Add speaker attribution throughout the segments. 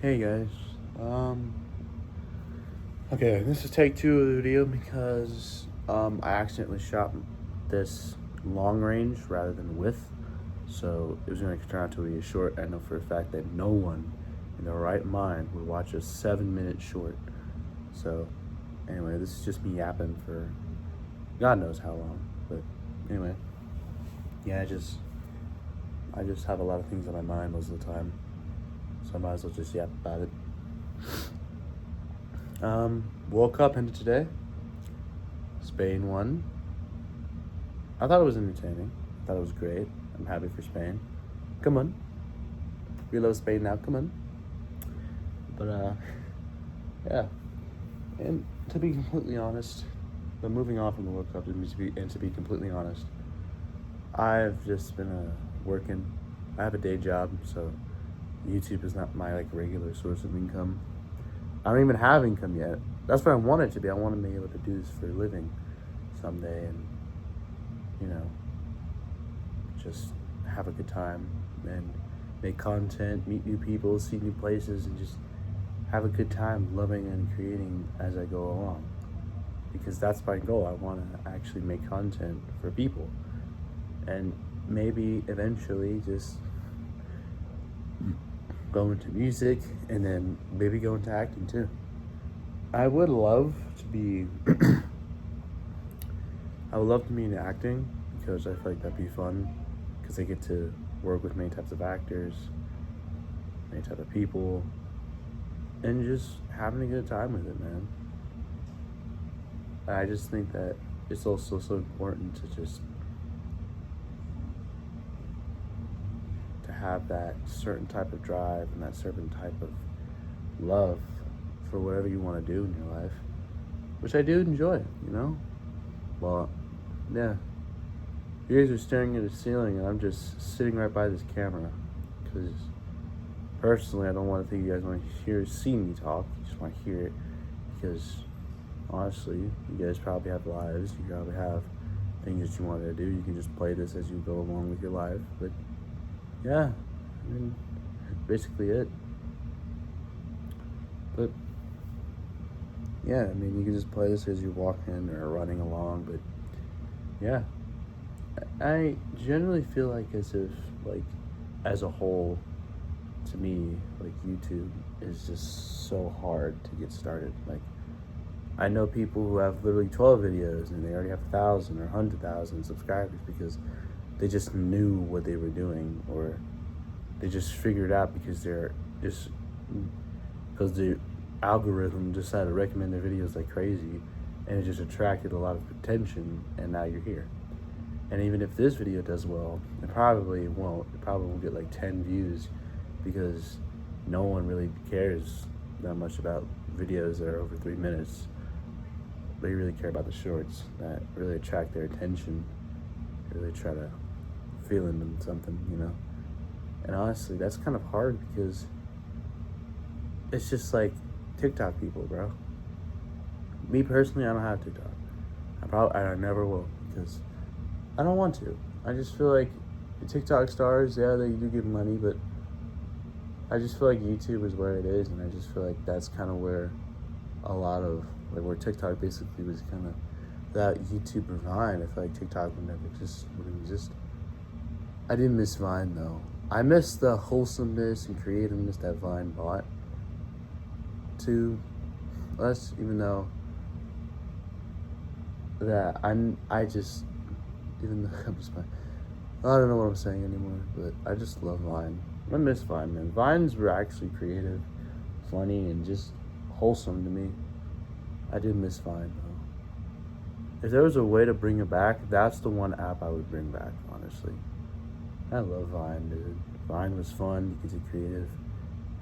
Speaker 1: Hey guys, okay, this is take two of the video because I accidentally shot this long range rather than width, so it was going to turn out to be a short. I know for a fact that no one in their right mind would watch a 7-minute short. So anyway, this is just me yapping for God knows how long. But anyway, yeah, I just have a lot of things on my mind most of the time, so I might as well just yap about it. Woke up into today. Spain won. I thought it was entertaining. I thought it was great. I'm happy for Spain. Come on. We love Spain now. Come on. But, yeah. And to be completely honest, but moving on from the World Cup, and to be completely honest, I've just been working. I have a day job, so YouTube is not my regular source of income. I don't even have income yet. That's what I want it to be. I want to be able to do this for a living someday, and just have a good time and make content, meet new people, see new places, and just have a good time loving and creating as I go along. Because that's my goal. I want to actually make content for people, and maybe eventually just go into music, and then maybe go into acting too. I would love to be I would love to be in acting because I feel like that'd be fun, because I get to work with many types of actors, many type of people, and just having a good time with it, man. I just think that it's also so important to have that certain type of drive and that certain type of love for whatever you want to do in your life, which I do enjoy, Well, yeah. You guys are staring at the ceiling, and I'm just sitting right by this camera, because personally, I don't want to think you guys want to see me talk. You just want to hear it, because honestly, you guys probably have lives. You probably have things that you want to do. You can just play this as you go along with your life. But yeah, I mean, basically it. But yeah, I mean, you can just play this as you're walking or running along. But yeah, I generally feel like as if, as a whole, to me, YouTube is just so hard to get started. I know people who have literally 12 videos and they already have 1,000 or 100,000 subscribers because they just knew what they were doing, or they just figured out because the algorithm decided to recommend their videos like crazy, and it just attracted a lot of attention, and now you're here. And even if this video does well, it probably won't. It probably will get 10 views, because no one really cares that much about videos that are over 3 minutes. They really care about the shorts that really attract their attention, really try to feel in them something, And honestly, that's kind of hard, because it's just like TikTok people, bro. Me personally, I don't have TikTok. I never will, because I don't want to. I just feel like the TikTok stars, yeah, they do get money, but I just feel like YouTube is where it is, and I just feel like that's kind of where a lot of, where TikTok basically was kind of, without YouTube or Vine, I feel like TikTok wouldn't exist. I didn't miss Vine, though. I miss the wholesomeness and creativeness that Vine brought to us, even though that I just, even though I'm just, I don't know what I'm saying anymore, but I just love Vine. I miss Vine, man. Vines were actually creative, funny, and just wholesome to me. I did miss Vine, though. If there was a way to bring it back, that's the one app I would bring back, honestly. I love Vine, dude. Vine was fun. You could get creative.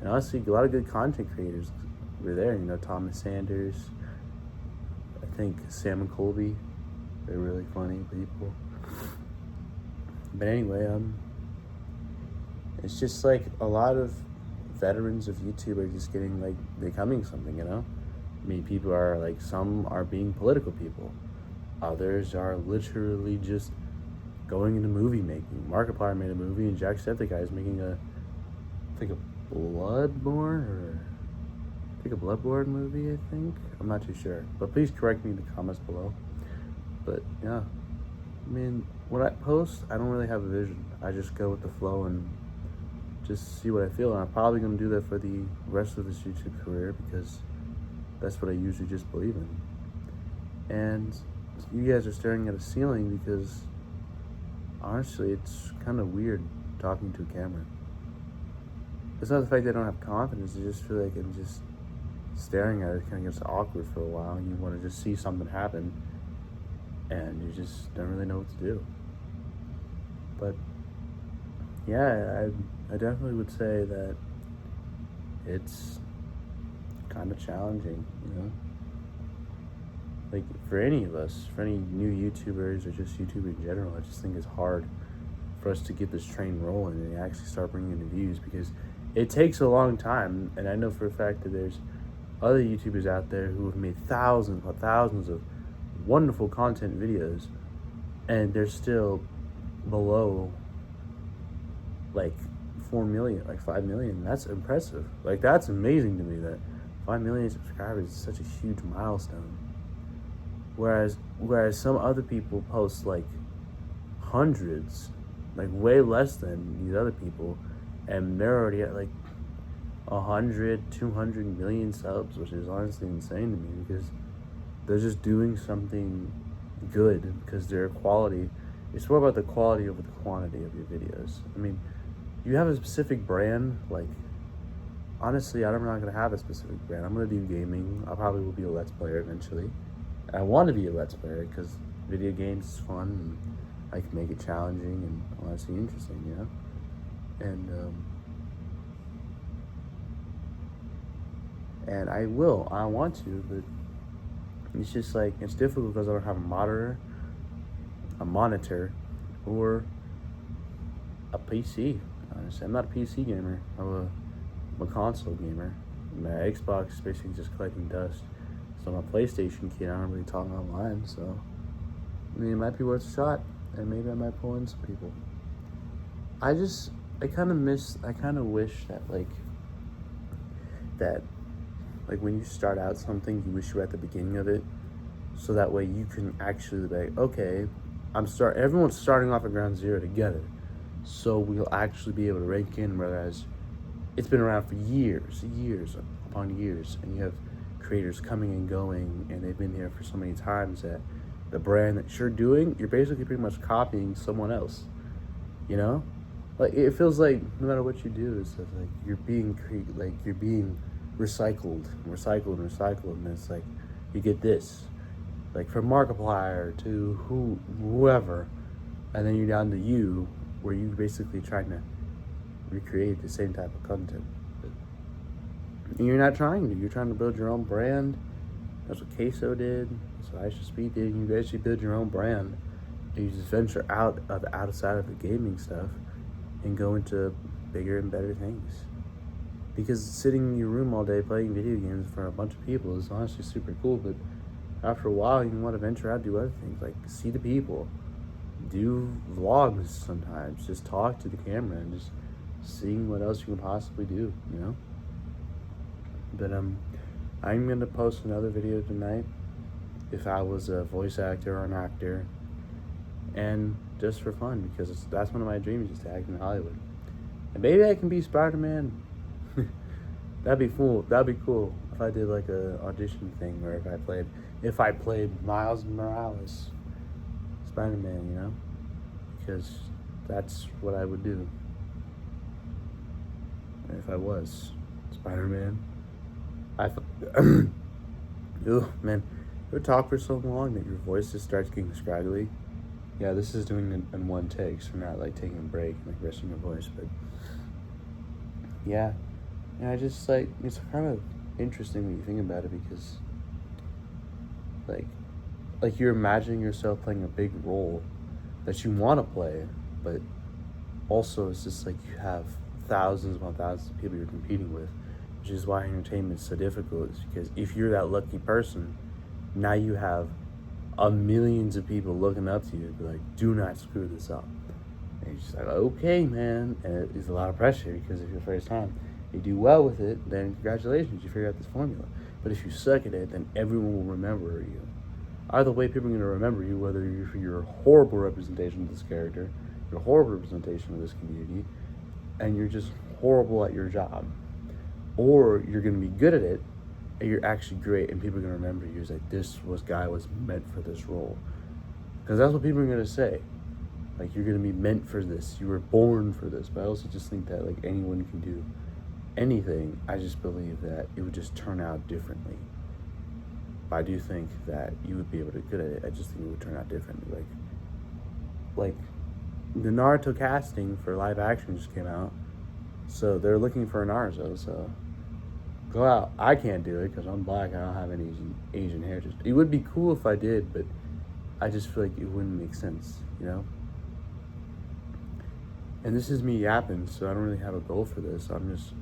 Speaker 1: And honestly, a lot of good content creators were there. Thomas Sanders, I think Sam and Colby. They're really funny people. But anyway, it's just a lot of veterans of YouTube are just becoming something, I mean, people are some are being political people. Others are literally just going into movie making. Markiplier made a movie, and Jacksepticeye is making Bloodborne, or I think a Bloodborne movie, I think. I'm not too sure. But please correct me in the comments below. But yeah, I mean, when I post, I don't really have a vision. I just go with the flow and just see what I feel. And I'm probably going to do that for the rest of this YouTube career because that's what I usually just believe in. And you guys are staring at a ceiling because honestly, it's kind of weird talking to a camera. It's not the fact that I don't have confidence. I just feel like I'm just staring at it kind of gets awkward for a while, and you want to just see something happen, and you just don't really know what to do. But yeah, I definitely would say that it's kind of challenging, you know? Like, for any of us, for any new YouTubers or just YouTube in general, I just think it's hard for us to get this train rolling and actually start bringing in the views, because it takes a long time. And I know for a fact that there's other YouTubers out there who have made thousands of wonderful content videos, and they're still below like 4 million, like 5 million. That's impressive. Like, that's amazing to me that 5 million subscribers is such a huge milestone. Whereas some other people post like hundreds, like way less than these other people, and they're already at like 100, 200 million subs, which is honestly insane to me because they're just doing something good, because their quality, it's more about the quality over the quantity of your videos. I mean, you have a specific brand, like, honestly, I'm not going to have a specific brand. I'm going to do gaming. I probably will be a Let's Player eventually. I want to be a Let's Player because video games is fun, and I can make it challenging and honestly interesting, you know? And I want to, but it's just like, it's difficult because I don't have a monitor, or a PC. Honestly, I'm not a PC gamer. I'm a console gamer. My Xbox is basically just collecting dust. So I'm a PlayStation kid. I don't really talk online. So I mean, it might be worth a shot, and maybe I might pull in some people. I kind of wish that when you start out something, you wish you were at the beginning of it, so that way you can actually be like, okay, everyone's starting off at ground zero together, so we'll actually be able to rank in, whereas it's been around for years upon years, and you have creators coming and going, and they've been here for so many times that the brand that you're doing, you're basically pretty much copying someone else, you know? Like, it feels like no matter what you do, it's just like you're being recycled, and it's like you get this, like from Markiplier to whoever, and then you're down to you, where you're basically trying to recreate the same type of content. And you're not trying to. You're trying to build your own brand. That's what Queso did. That's what I Should Speed did. You basically build your own brand. And you just venture outside of the gaming stuff and go into bigger and better things. Because sitting in your room all day playing video games for a bunch of people is honestly super cool, but after a while you want to venture out and do other things, like see the people, do vlogs sometimes, just talk to the camera and just seeing what else you can possibly do, you know? But I'm gonna post another video tonight if I was a voice actor or an actor, and just for fun, because that's one of my dreams, is to act in Hollywood. And maybe I can be Spider-Man. That'd be cool if I did like a audition thing where if I played Miles Morales, Spider-Man, you know, because that's what I would do if I was Spider-Man. Oh man, you talk for so long that your voice just starts getting scraggly. Yeah, this is doing it in one take, so we're not like taking a break and like resting your voice, but yeah. And I just it's kind of interesting when you think about it, because like you're imagining yourself playing a big role that you want to play, but also it's just like you have thousands upon thousands of people you're competing with, which is why entertainment is so difficult. Is because if you're that lucky person, now you have millions of people looking up to you and be like, do not screw this up. And you're just like, okay, man. And it's a lot of pressure because it's your first time. You do well with it, then congratulations, you figure out this formula. But if you suck at it, then everyone will remember you. Either way, people are going to remember you, whether you're a horrible representation of this character, you're a horrible representation of this community, and you're just horrible at your job. Or you're going to be good at it, and you're actually great, and people are going to remember you as like, this guy was meant for this role. Because that's what people are going to say. Like, you're going to be meant for this. You were born for this. But I also just think that, like, anyone can do anything. I just believe that it would just turn out differently. But I do think that you would be able to get good at it. I just think it would turn out differently. Like the Naruto casting for live action just came out. So they're looking for a Naruto. So go out. I can't do it because I'm black. I don't have any Asian heritage. It would be cool if I did, but I just feel like it wouldn't make sense, you know? And this is me yapping, so I don't really have a goal for this. I'm just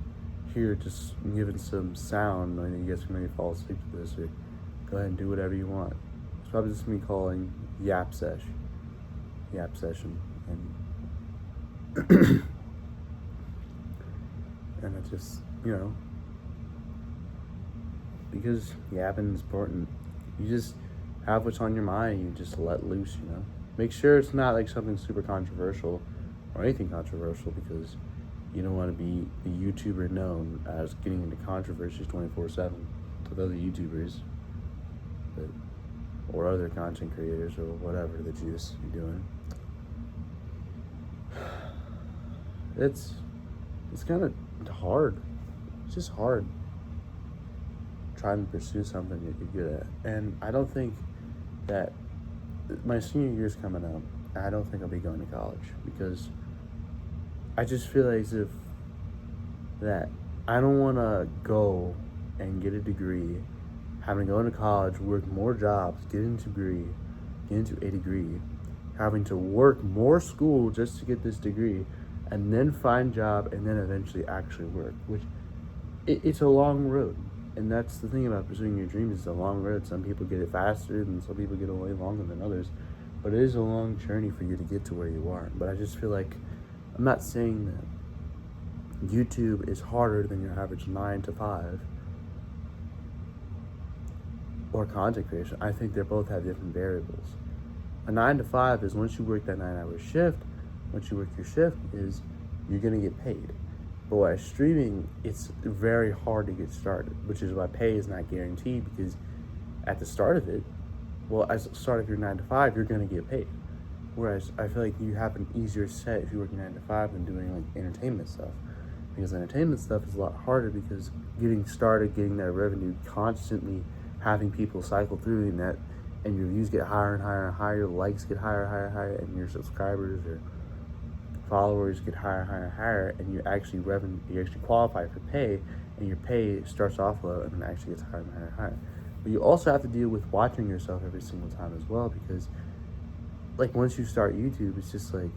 Speaker 1: here just giving some sound. I know you guys can maybe fall asleep to this or go ahead and do whatever you want. It's probably just me calling yap session. And and I just, you know, because yapping is important. You just have what's on your mind, you just let loose, you know? Make sure it's not like something super controversial or anything controversial, because you don't want to be the YouTuber known as getting into controversies 24/7 with other YouTubers, or other content creators or whatever that you just be doing. It's kind of hard. It's just hard trying to pursue something that you're good at. And I don't think that my senior year's coming up. I don't think I'll be going to college because I just feel as if that I don't want to go and get a degree, having to go into college, work more jobs, get into a degree, having to work more school just to get this degree, and then find job, and then eventually actually work, which it's a long road. And that's the thing about pursuing your dreams. It's a long road. Some people get it faster, and some people get it way longer than others. But it is a long journey for you to get to where you are. But I just feel like, I'm not saying that YouTube is harder than your average 9 to 5 or content creation. I think they both have different variables. A 9 to 5 is once you work that 9-hour shift, once you work your shift, is you're going to get paid. But while streaming, it's very hard to get started, which is why pay is not guaranteed, because at the start of it, well, at the start of your 9 to 5, you're going to get paid. Whereas I feel like you have an easier set if you're working 9 to 5 than doing like entertainment stuff. Because entertainment stuff is a lot harder, because getting started, getting that revenue, constantly having people cycle through in that, and your views get higher and higher and higher, your likes get higher, higher, higher, and your subscribers or followers get higher, higher, higher, and you actually qualify for pay, and your pay starts off low and then actually gets higher and higher and higher. But you also have to deal with watching yourself every single time as well, because like once you start YouTube, it's just like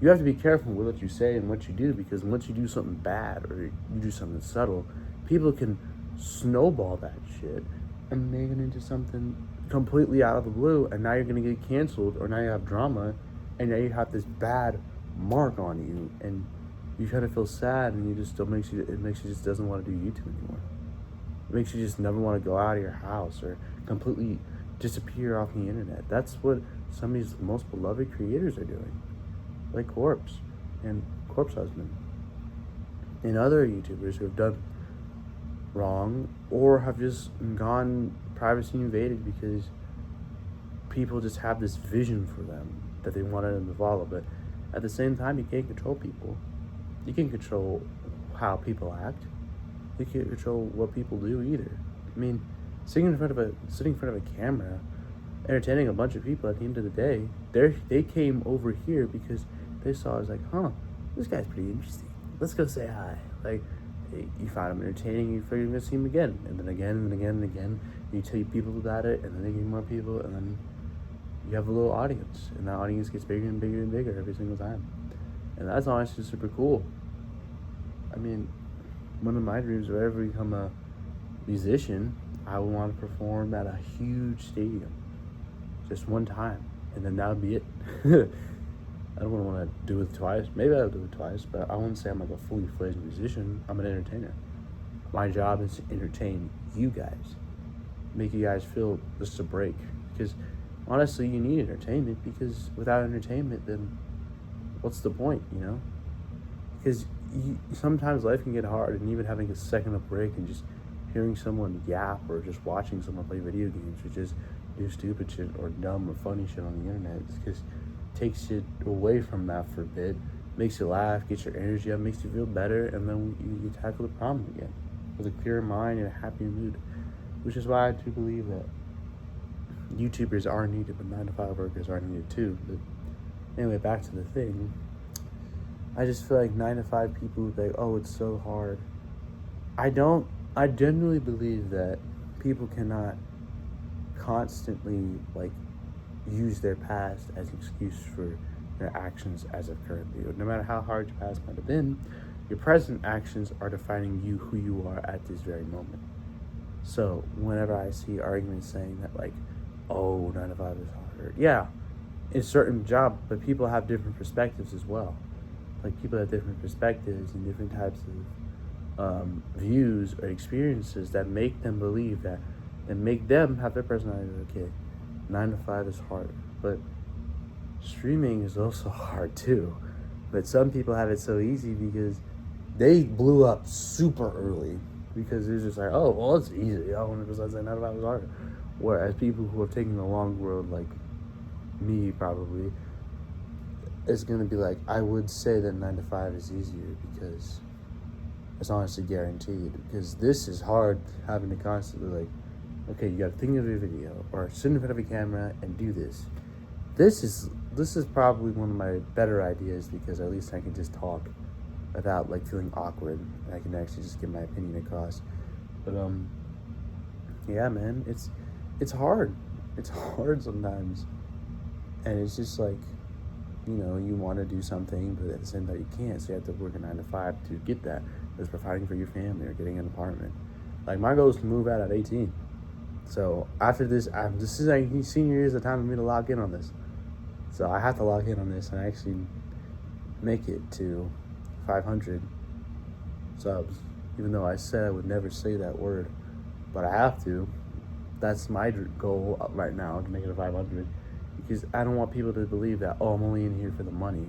Speaker 1: you have to be careful with what you say and what you do, because once you do something bad or you do something subtle, people can snowball that shit and make it into something completely out of the blue, and now you're gonna get canceled, or now you have drama, and now you have this bad mark on you, and you kind of feel sad, and it makes you just doesn't want to do YouTube anymore. It makes you just never want to go out of your house or completely disappear off the internet. That's what some of these most beloved creators are doing, like Corpse and Corpse Husband and other YouTubers who have done wrong or have just gone privacy invaded because people just have this vision for them that they wanted them to follow. But at the same time, you can't control people. You can't control how people act. You can't control what people do either. I mean, sitting in front of a camera, entertaining a bunch of people, at the end of the day, they came over here because they saw, I was like, huh, this guy's pretty interesting. Let's go say hi. Like, you find him entertaining, you figure you're gonna see him again, and then again, and again, and again. You tell people about it, and then they get more people, and then you have a little audience, and that audience gets bigger and bigger and bigger every single time. And that's honestly super cool. I mean, one of my dreams, if I ever become a musician, I would want to perform at a huge stadium just one time, and then that would be it. I don't want to do it twice. Maybe I'll do it twice, but I wouldn't say I'm like a fully fledged musician. I'm an entertainer. My job is to entertain you guys, make you guys feel just a break. Because honestly, you need entertainment. Because without entertainment, then what's the point? Because sometimes life can get hard, and even having a second of break and just hearing someone yap or just watching someone play video games or just do stupid shit or dumb or funny shit on the internet just takes you away from that for a bit, makes you laugh, gets your energy up, makes you feel better, and then you tackle the problem again with a clear mind and a happier mood. Which is why I do believe that YouTubers are needed, but 9-to-5 workers are needed too. But anyway, back to the thing. I just feel like 9-to-5 people would be like, oh, it's so hard. I genuinely believe that people cannot constantly use their past as an excuse for their actions as of currently. No matter how hard your past might have been, your present actions are defining you, who you are at this very moment. So whenever I see arguments saying that oh, 9-to-5 is harder, yeah, it's a certain job, but people have different perspectives as well. People have different perspectives and different types of views or experiences that make them believe that, and make them have their personality. Okay, 9-to-5 is hard, but streaming is also hard too. But some people have it so easy because they blew up super early, because it's just like, oh, well, it's easy. I 100% say 9-to-5 is hard. Whereas people who have taken the long road, like me probably, it's going to be like, I would say that 9-to-5 is easier because it's honestly guaranteed. Because this is hard, having to constantly okay, you got to think of a video or sit in front of a camera and do this. This is probably one of my better ideas, because at least I can just talk without feeling awkward, and I can actually just get my opinion across. But yeah, man, it's hard. It's hard sometimes, and it's just you want to do something, but at the same time you can't. So you have to work a 9-to-5 to get that. It's providing for your family or getting an apartment. My goal is to move out at 18. So after this, this is senior year is the time for me to lock in on this. So I have to lock in on this and actually make it to 500 subs. Even though I said I would never say that word, but I have to. That's my goal right now, to make it to 500. Because I don't want people to believe that, oh, I'm only in here for the money.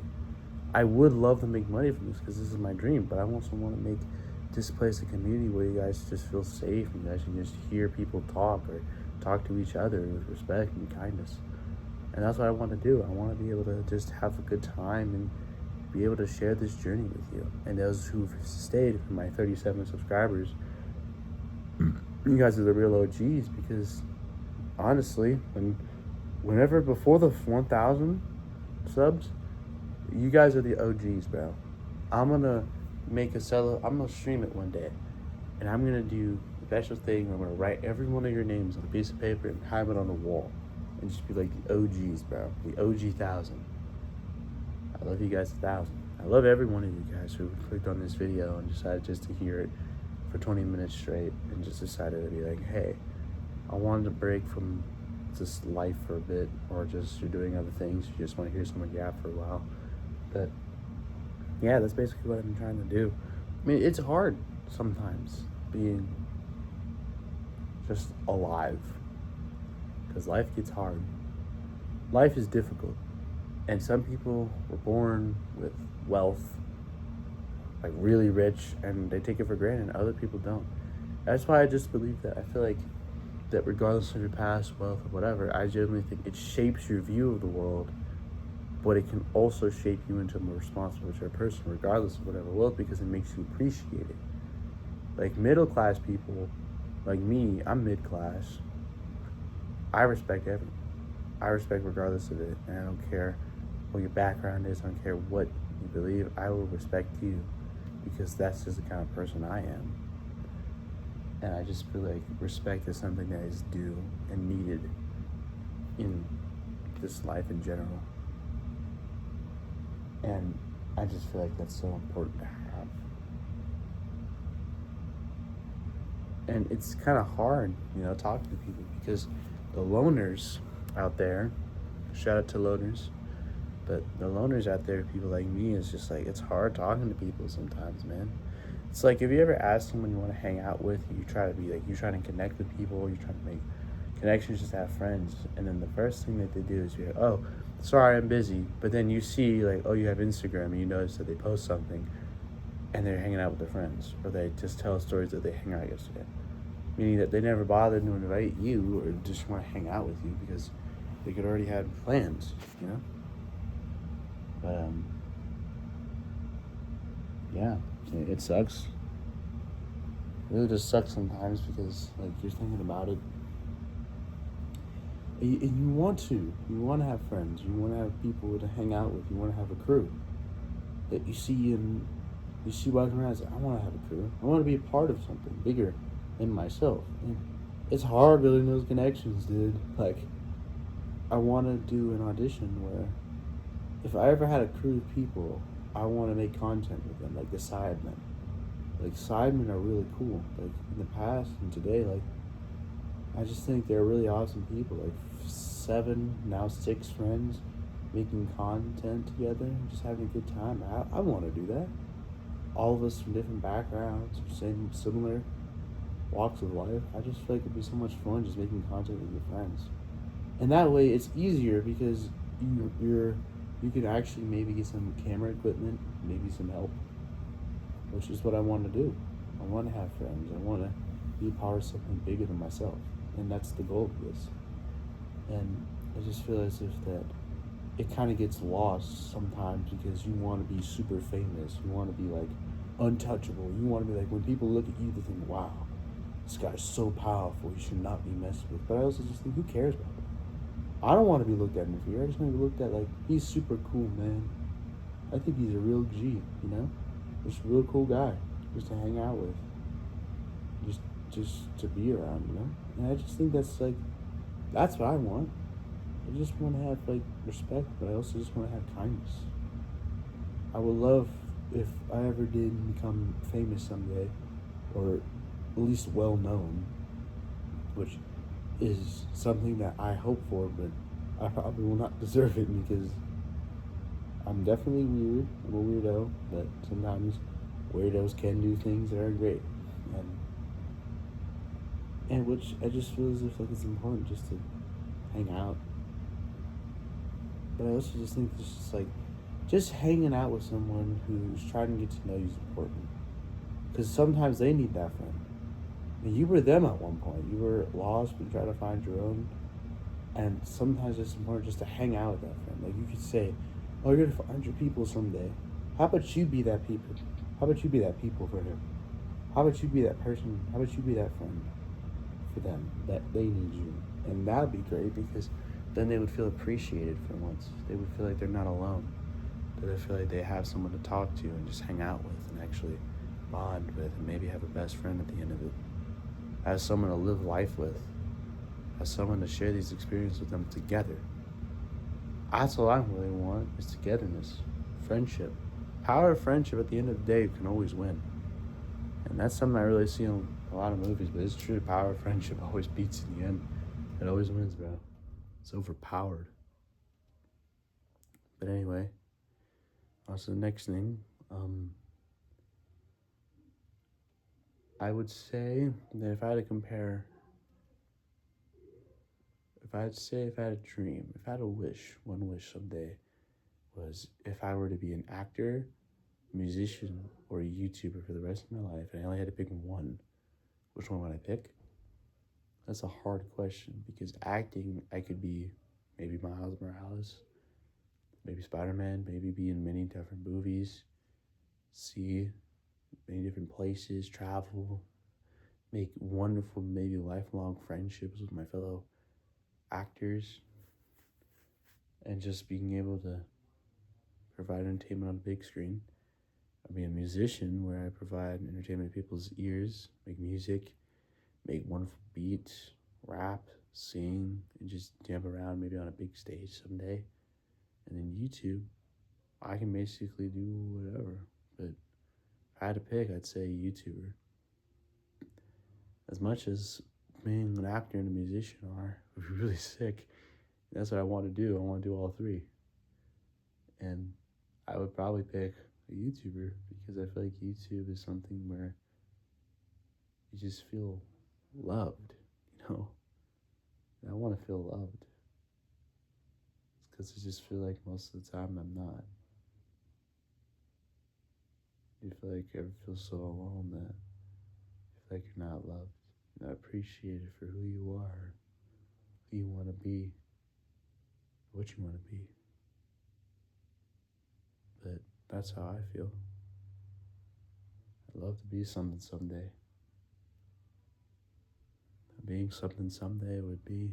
Speaker 1: I would love to make money from this, because this is my dream, but I also want to make this place a community where you guys just feel safe, and you guys can just hear people talk or talk to each other with respect and kindness. And that's what I want to do. I want to be able to just have a good time and be able to share this journey with you. And those who've stayed, for my 37 subscribers, you guys are the real OGs, because honestly, whenever before the 1,000 subs, you guys are the OGs, bro. I'm gonna I'm gonna stream it one day, and I'm gonna do a special thing where I'm gonna write every one of your names on a piece of paper and have it on the wall, and just be like the OGs, bro. The OG 1,000. I love you guys 1,000. I love every one of you guys who clicked on this video and decided just to hear it for 20 minutes straight, and just decided to be like, hey, I wanted to break from just life for a bit, or just you're doing other things, you just want to hear someone yap for a while. But yeah, that's basically what I'm trying to do. I mean, it's hard sometimes being just alive, because life gets hard. Life is difficult, and some people were born with wealth, really rich, and they take it for granted, and other people don't. That's why I just believe that. I feel like that regardless of your past, wealth, or whatever, I genuinely think it shapes your view of the world, but it can also shape you into a more responsible, mature person, regardless of whatever wealth, because it makes you appreciate it. Middle class people, like me, I'm mid class. I respect everyone. I respect regardless of it, and I don't care what your background is. I don't care what you believe. I will respect you, because that's just the kind of person I am. And I just feel like respect is something that is due and needed in this life in general. And I just feel like that's so important to have. And it's kind of hard, talking to people, because the loners out there, shout out to loners, But the loners out there, people like me, it's just like it's hard talking to people sometimes, man. It's like if you ever ask someone you want to hang out with, you try to be like you're trying to connect with people, you're trying to make connections, just to have friends, and then the first thing that they do is be like, "Oh, sorry, I'm busy." But then you see like, oh, you have Instagram, and you notice that they post something, and they're hanging out with their friends, or they just tell stories that they hang out yesterday, meaning that they never bothered to invite you or just want to hang out with you because they could already have plans, you know. But yeah, it sucks. It really just sucks sometimes because like you're thinking about it, and you want to have friends, you want to have people to hang out with, you want to have a crew that you see walking around. Say, I want to have a crew. I want to be a part of something bigger than myself. And it's hard building those connections, dude. Like, I want to do an audition where if I ever had a crew of people, I want to make content with them, like the sidemen. Like sidemen are really cool. Like in the past and today, like I just think they're really awesome people. Like 7, now 6 friends making content together, just having a good time. I want to do that. All of us from different backgrounds, similar walks of life. I just feel like it'd be so much fun just making content with your friends, and that way it's easier because you could actually maybe get some camera equipment, maybe some help, which is what I want to do. I want to have friends. I want to be a part of something bigger than myself, and that's the goal of this. And I just feel as if that it kind of gets lost sometimes because you want to be super famous. You want to be like untouchable. You want to be like when people look at you, they think, "Wow, this guy's so powerful. He should not be messed with." But I also just think, who cares about it? I don't want to be looked at in fear. I just want to be looked at like he's super cool, man. I think he's a real G. You know, just a real cool guy, just to hang out with, just just to be around. You know, and I just think that's what I want. I just want to have like respect, but I also just want to have kindness. I would love if I ever did become famous someday, or at least well known, which is something that I hope for, but I probably will not deserve it because I'm definitely weird. I'm a weirdo, but sometimes weirdos can do things that are great, and which I just feel as if like it's important just to hang out. But I also just think it's just like just hanging out with someone who's trying to get to know you is important. Because sometimes they need that friend. I mean, you were them at one point. You were lost, but you try to find your own. And sometimes it's important just to hang out with that friend. Like you could say, "Oh, you're gonna find your people someday. How about you be that people? How about you be that people for him? How about you be that person? How about you be that friend for them that they need you?" And that would be great because then they would feel appreciated for once. They would feel like they're not alone. That they feel like they have someone to talk to and just hang out with and actually bond with and maybe have a best friend at the end of it. Have someone to live life with. Have someone to share these experiences with them together. That's all I really want is togetherness, friendship. Power of friendship at the end of the day can always win. And that's something I really see in a lot of movies, but it's true. Power of friendship always beats in the end. It always wins, bro. It's overpowered. But anyway, also the next thing, I would say that if I had to compare, if I had a dream, if I had a wish, one wish someday was if I were to be an actor, musician, or a YouTuber for the rest of my life, and I only had to pick one, which one would I pick? That's a hard question because acting, I could be maybe Miles Morales, maybe Spider Man, maybe be in many different movies, see many different places, travel, make wonderful, maybe lifelong friendships with my fellow actors, and just being able to provide entertainment on the big screen. I'd be a musician where I provide entertainment to people's ears, make music, make wonderful beats, rap, sing, and just jump around maybe on a big stage someday. And then YouTube, I can basically do whatever. But if I had to pick, I'd say YouTuber. As much as being an actor and a musician are really sick, that's what I want to do. I want to do all three. And I would probably pick a YouTuber because I feel like YouTube is something where you just feel loved, you know? And I want to feel loved. It's because I just feel like most of the time I'm not. You feel like you ever feel so alone that you feel like you're not loved, you're not appreciated for who you are, who you want to be, what you want to be. But that's how I feel. I'd love to be something someday. Being something someday would be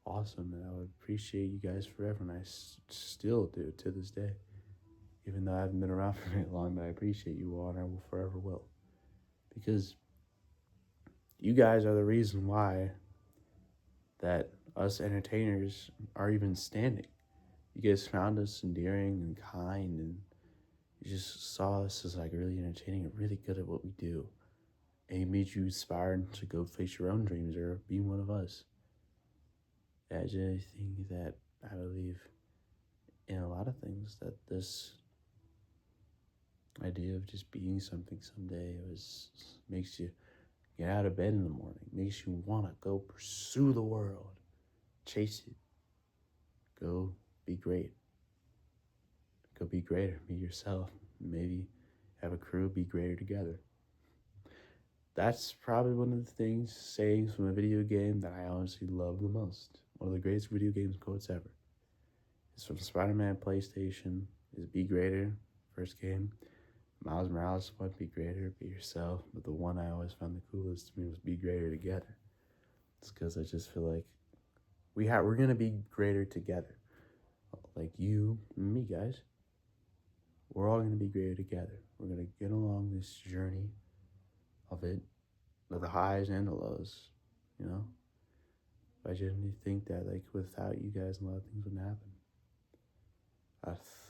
Speaker 1: awesome, and I would appreciate you guys forever, and I still do to this day. Even though I haven't been around for very long, but I appreciate you all, and I will forever will. Because you guys are the reason why that us entertainers are even standing. You guys found us endearing and kind, and you just saw us as like really entertaining and really good at what we do. And it made you inspired to go face your own dreams or be one of us. I just think that I believe in a lot of things, that this idea of just being something someday makes you get out of bed in the morning, makes you want to go pursue the world, chase it, go be great, go be greater, be yourself, maybe have a crew, be greater together. That's probably one of the sayings from a video game that I honestly love the most. One of the greatest video games quotes ever. It's from Spider-Man PlayStation. Is be greater, first game. Miles Morales one, be greater, be yourself. But the one I always found the coolest to me was be greater together. It's because I just feel like we're gonna be greater together. Like you and me, guys. We're all gonna be greater together. We're gonna get along this journey of it, of the highs and the lows, you know? I genuinely think that, like, without you guys, a lot of things wouldn't happen.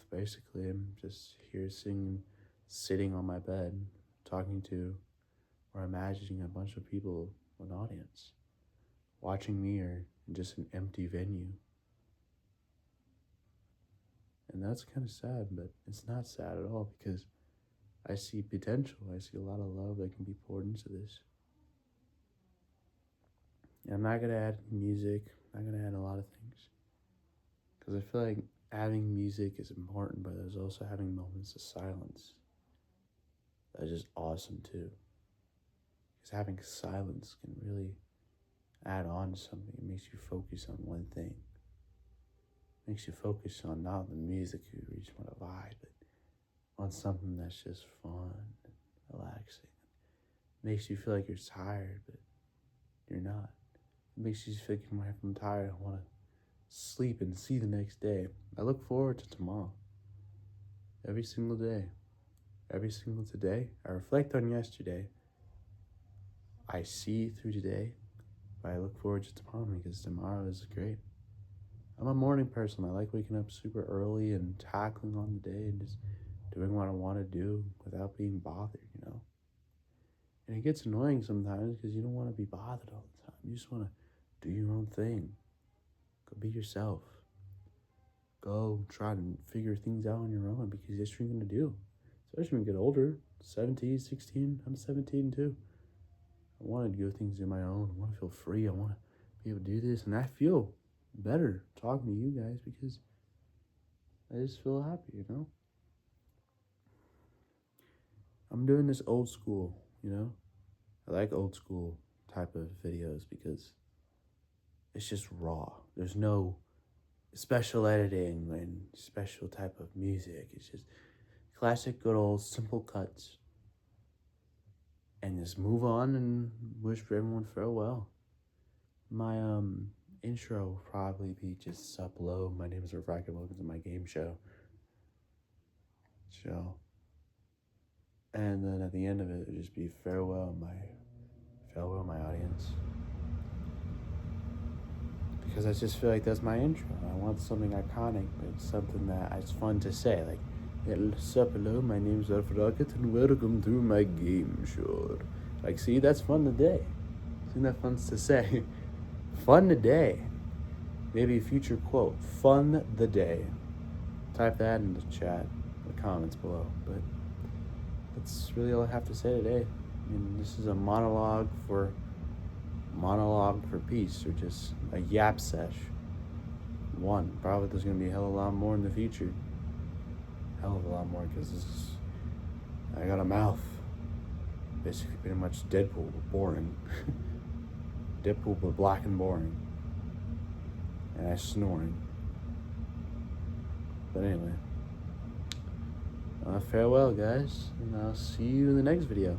Speaker 1: Basically, I'm just here sitting on my bed, talking to, or imagining a bunch of people, an audience, watching me, or in just an empty venue. And that's kind of sad, but it's not sad at all because I see potential. I see a lot of love that can be poured into this. And I'm not going to add music. I'm not going to add a lot of things. Because I feel like adding music is important, but there's also having moments of silence. That's just awesome too. Because having silence can really add on to something. It makes you focus on one thing. It makes you focus on not the music you reach want to vibe, but on something that's just fun and relaxing. It makes you feel like you're tired, but you're not. It makes you feel like I'm tired, I want to sleep and see the next day. I look forward to tomorrow. Every single day. Every single today. I reflect on yesterday. I see through today. But I look forward to tomorrow because tomorrow is great. I'm a morning person. I like waking up super early and tackling on the day and just doing what I want to do without being bothered, you know? And it gets annoying sometimes because you don't want to be bothered all the time. You just want to do your own thing. Go be yourself. Go try and figure things out on your own because that's what you're going to do. Especially when you get older, 17, 16, I'm 17 too. I want to do things on my own. I want to feel free. I want to be able to do this. And I feel better talking to you guys because I just feel happy, you know? I'm doing this old school, you know? I like old school type of videos because it's just raw. There's no special editing and special type of music. It's just classic, good old, simple cuts. And just move on and wish everyone farewell. My intro will probably be just sup low. My name is Refracted. Welcome to my game show. And then at the end of it, it'll just be farewell, my audience. Because I just feel like that's my intro. I want something iconic, but something that it's fun to say. Like, sup hello, my name's Refracted, and welcome to my game show. Like, see, that's fun today. Isn't that fun to say? Fun today. Maybe a future quote. Fun the day. type that in the chat, the comments below. But that's really all I have to say today. I mean, this is a monologue for peace, or just a yap sesh. One. Probably there's gonna be a hell of a lot more in the future. Hell of a lot more, because I got a mouth. Basically, pretty much Deadpool, but boring. Deadpool, but black and boring. And I snoring. But anyway. Farewell, guys. And I'll see you in the next video.